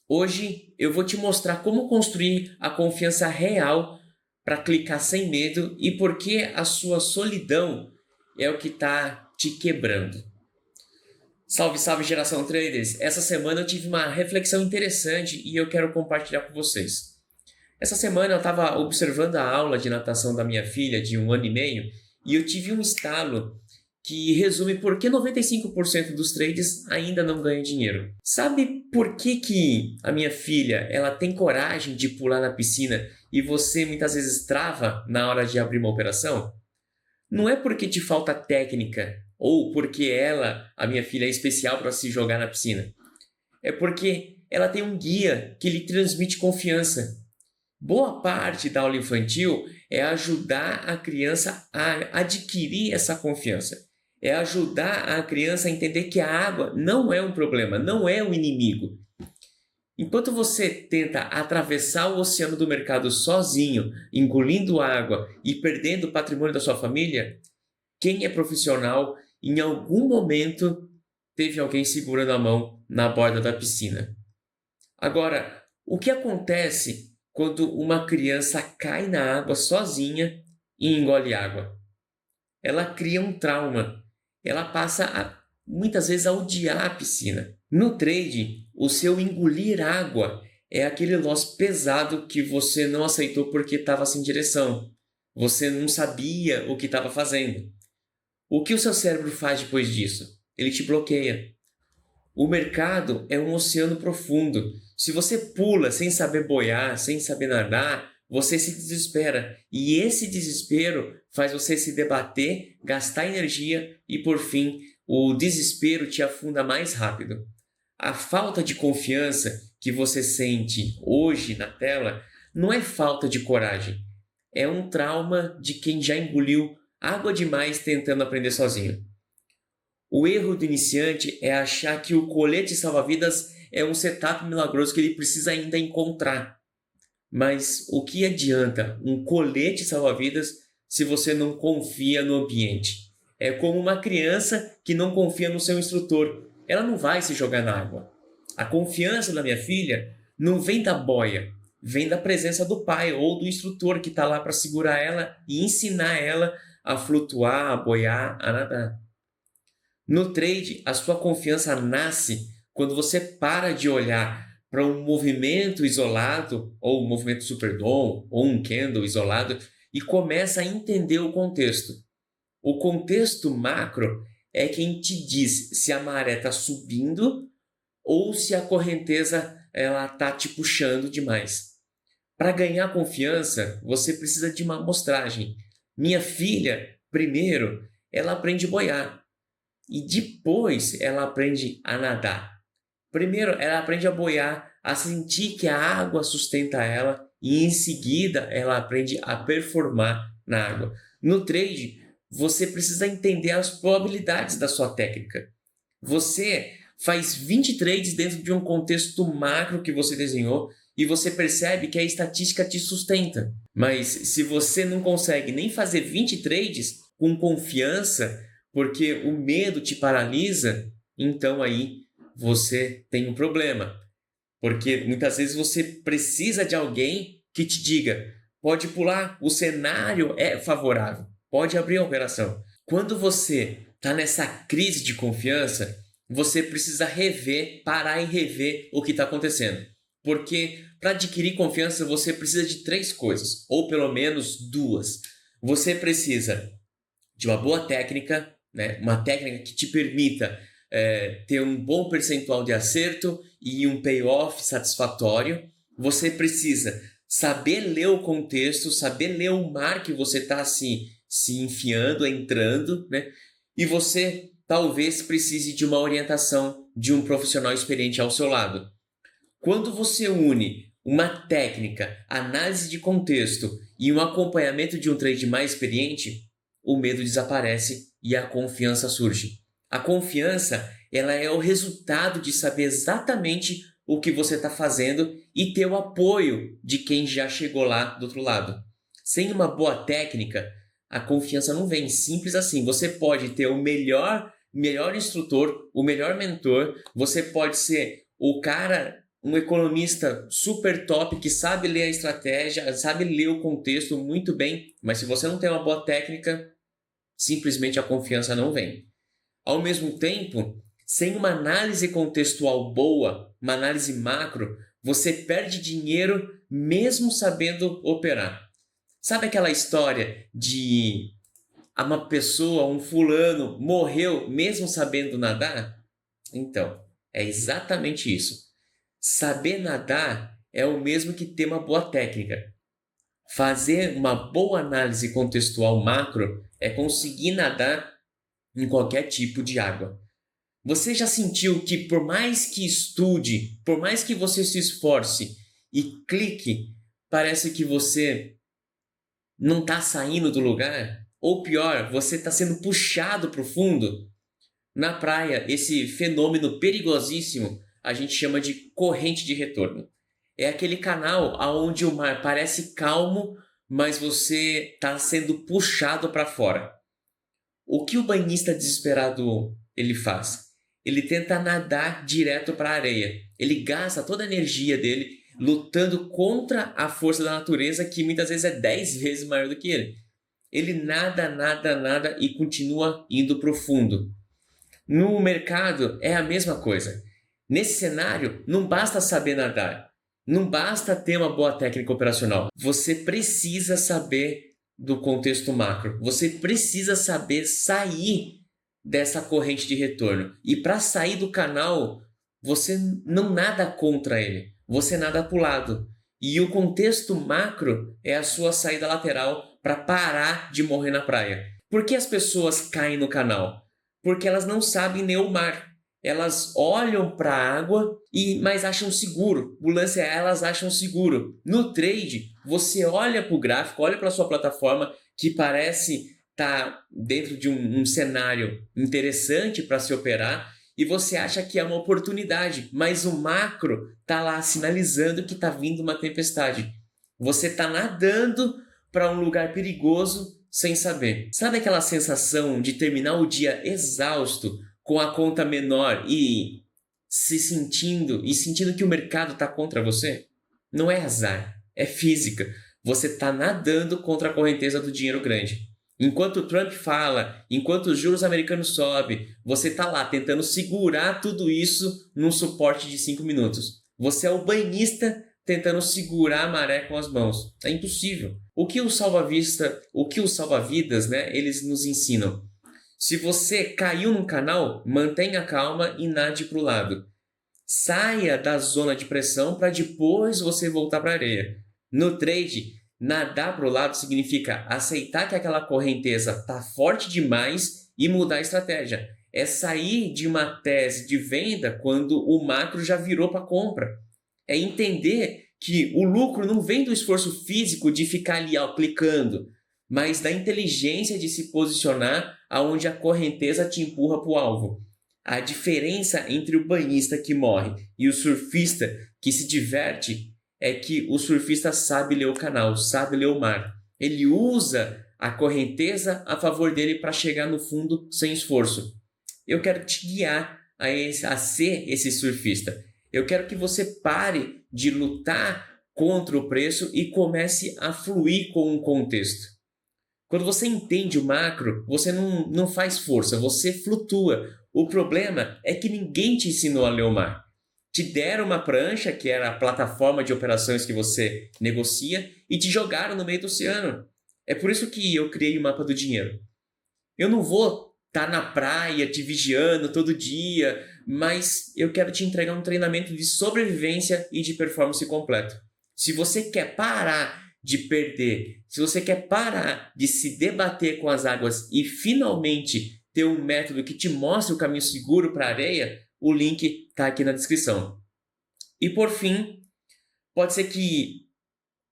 Hoje eu vou te mostrar como construir a confiança real para clicar sem medo e por que a sua solidão é o que está te quebrando. Salve, salve geração traders! Essa semana eu tive uma reflexão interessante e eu quero compartilhar com vocês. Essa semana eu estava observando a aula de natação da minha filha de 1 ano e meio e eu tive um estalo que resume por que 95% dos trades ainda não ganham dinheiro. Sabe por que a minha filha ela tem coragem de pular na piscina e você muitas vezes trava na hora de abrir uma operação? Não é porque te falta técnica ou porque ela, a minha filha, é especial para se jogar na piscina. É porque ela tem um guia que lhe transmite confiança. Boa parte da aula infantil é ajudar a criança a adquirir essa confiança. É ajudar a criança a entender que a água não é um problema, não é um inimigo. Enquanto você tenta atravessar o oceano do mercado sozinho, engolindo água e perdendo o patrimônio da sua família, quem é profissional, em algum momento, teve alguém segurando a mão na borda da piscina. Agora, o que acontece quando uma criança cai na água sozinha e engole água? Ela cria um trauma. Ela passa muitas vezes a odiar a piscina. No trade, o seu engolir água é aquele loss pesado que você não aceitou porque estava sem direção. Você não sabia o que estava fazendo. O que o seu cérebro faz depois disso? Ele te bloqueia. O mercado é um oceano profundo. Se você pula sem saber boiar, sem saber nadar, você se desespera. E esse desespero faz você se debater, gastar energia e, por fim, o desespero te afunda mais rápido. A falta de confiança que você sente hoje na tela não é falta de coragem. É um trauma de quem já engoliu água demais tentando aprender sozinho. O erro do iniciante é achar que o colete salva-vidas é um setup milagroso que ele precisa ainda encontrar. Mas o que adianta um colete salva-vidas se você não confia no ambiente? É como uma criança que não confia no seu instrutor. Ela não vai se jogar na água. A confiança da minha filha não vem da boia, vem da presença do pai ou do instrutor que está lá para segurar ela e ensinar ela a flutuar, a boiar, a nadar. No trade, a sua confiança nasce quando você para de olhar para um movimento isolado, ou um movimento superdom, ou um candle isolado, e começa a entender o contexto. O contexto macro é quem te diz se a maré está subindo ou se a correnteza está te puxando demais. Para ganhar confiança, você precisa de uma amostragem. Minha filha, primeiro, ela aprende a boiar. E depois ela aprende a nadar. Primeiro ela aprende a boiar, a sentir que a água sustenta ela e em seguida ela aprende a performar na água. No trade, você precisa entender as probabilidades da sua técnica. Você faz 20 trades dentro de um contexto macro que você desenhou e você percebe que a estatística te sustenta. Mas se você não consegue nem fazer 20 trades com confiança, porque o medo te paralisa, então aí você tem um problema. Porque muitas vezes você precisa de alguém que te diga: pode pular, o cenário é favorável, pode abrir a operação. Quando você está nessa crise de confiança, você precisa rever, parar e rever o que está acontecendo. Porque para adquirir confiança você precisa de 3 coisas, ou pelo menos 2. Você precisa de uma boa técnica, né? Uma técnica que te permita ter um bom percentual de acerto e um payoff satisfatório. Você precisa saber ler o contexto, saber ler o mar que você está se enfiando, entrando, né? E você talvez precise de uma orientação de um profissional experiente ao seu lado. Quando você une uma técnica, análise de contexto e um acompanhamento de um trade mais experiente, o medo desaparece e a confiança surge. A confiança, ela é o resultado de saber exatamente o que você está fazendo e ter o apoio de quem já chegou lá do outro lado. Sem uma boa técnica, a confiança não vem. Simples assim. Você pode ter o melhor instrutor, o melhor mentor, você pode ser o cara um economista super top que sabe ler a estratégia, sabe ler o contexto muito bem, mas se você não tem uma boa técnica, simplesmente a confiança não vem. Ao mesmo tempo, sem uma análise contextual boa, uma análise macro, você perde dinheiro mesmo sabendo operar. Sabe aquela história de uma pessoa, um fulano, morreu mesmo sabendo nadar? Então, é exatamente isso. Saber nadar é o mesmo que ter uma boa técnica. Fazer uma boa análise contextual macro é conseguir nadar em qualquer tipo de água. Você já sentiu que por mais que estude, por mais que você se esforce e clique, parece que você não está saindo do lugar? Ou pior, você está sendo puxado para o fundo? Na praia, esse fenômeno perigosíssimo a gente chama de corrente de retorno. É aquele canal onde o mar parece calmo, mas você está sendo puxado para fora. O que o banhista desesperado ele faz? Ele tenta nadar direto para a areia. Ele gasta toda a energia dele lutando contra a força da natureza, que muitas vezes é 10 vezes maior do que ele. Ele nada e continua indo para o fundo. No mercado é a mesma coisa. Nesse cenário, não basta saber nadar, não basta ter uma boa técnica operacional. Você precisa saber do contexto macro. Você precisa saber sair dessa corrente de retorno. E para sair do canal, você não nada contra ele, você nada para o lado. E o contexto macro é a sua saída lateral para parar de morrer na praia. Por que as pessoas caem no canal? Porque elas não sabem ler o mar. Elas olham para a água, mas acham seguro. O lance é elas acham seguro. No trade, você olha para o gráfico, olha para a sua plataforma, que parece estar dentro de um cenário interessante para se operar, e você acha que é uma oportunidade, mas o macro está lá sinalizando que está vindo uma tempestade. Você está nadando para um lugar perigoso sem saber. Sabe aquela sensação de terminar o dia exausto, com a conta menor e sentindo que o mercado está contra você? Não é azar, é física. Você está nadando contra a correnteza do dinheiro grande. Enquanto o Trump fala, enquanto os juros americanos sobem, você está lá tentando segurar tudo isso num suporte de 5 minutos. Você é o banhista tentando segurar a maré com as mãos. É impossível. O que os salva-vidas, né, eles nos ensinam? Se você caiu num canal, mantenha calma e nade para o lado. Saia da zona de pressão para depois você voltar para a areia. No trade, nadar para o lado significa aceitar que aquela correnteza está forte demais e mudar a estratégia. É sair de uma tese de venda quando o macro já virou para compra. É entender que o lucro não vem do esforço físico de ficar ali aplicando, mas da inteligência de se posicionar aonde a correnteza te empurra para o alvo. A diferença entre o banhista que morre e o surfista que se diverte é que o surfista sabe ler o canal, sabe ler o mar. Ele usa a correnteza a favor dele para chegar no fundo sem esforço. Eu quero te guiar a ser esse surfista. Eu quero que você pare de lutar contra o preço e comece a fluir com o contexto. Quando você entende o macro, você não faz força, você flutua. O problema é que ninguém te ensinou a ler o mar. Te deram uma prancha, que era a plataforma de operações que você negocia, e te jogaram no meio do oceano. É por isso que eu criei o mapa do dinheiro. Eu não vou estar na praia te vigiando todo dia, mas eu quero te entregar um treinamento de sobrevivência e de performance completo. Se você quer parar de perder, se você quer parar de se debater com as águas e finalmente ter um método que te mostre o caminho seguro para a areia, o link está aqui na descrição. E por fim, pode ser que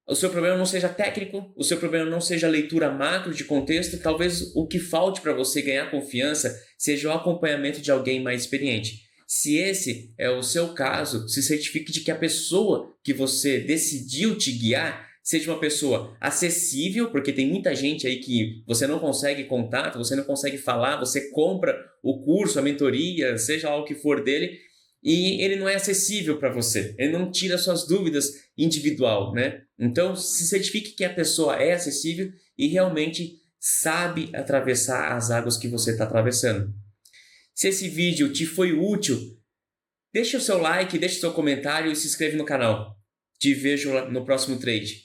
o seu problema não seja técnico, o seu problema não seja leitura macro de contexto, talvez o que falte para você ganhar confiança seja o acompanhamento de alguém mais experiente. Se esse é o seu caso, se certifique de que a pessoa que você decidiu te guiar seja uma pessoa acessível, porque tem muita gente aí que você não consegue contato, você não consegue falar, você compra o curso, a mentoria, seja lá o que for dele, e ele não é acessível para você, ele não tira suas dúvidas individual, né? Então, se certifique que a pessoa é acessível e realmente sabe atravessar as águas que você está atravessando. Se esse vídeo te foi útil, deixe o seu like, deixe o seu comentário e se inscreve no canal. Te vejo no próximo trade.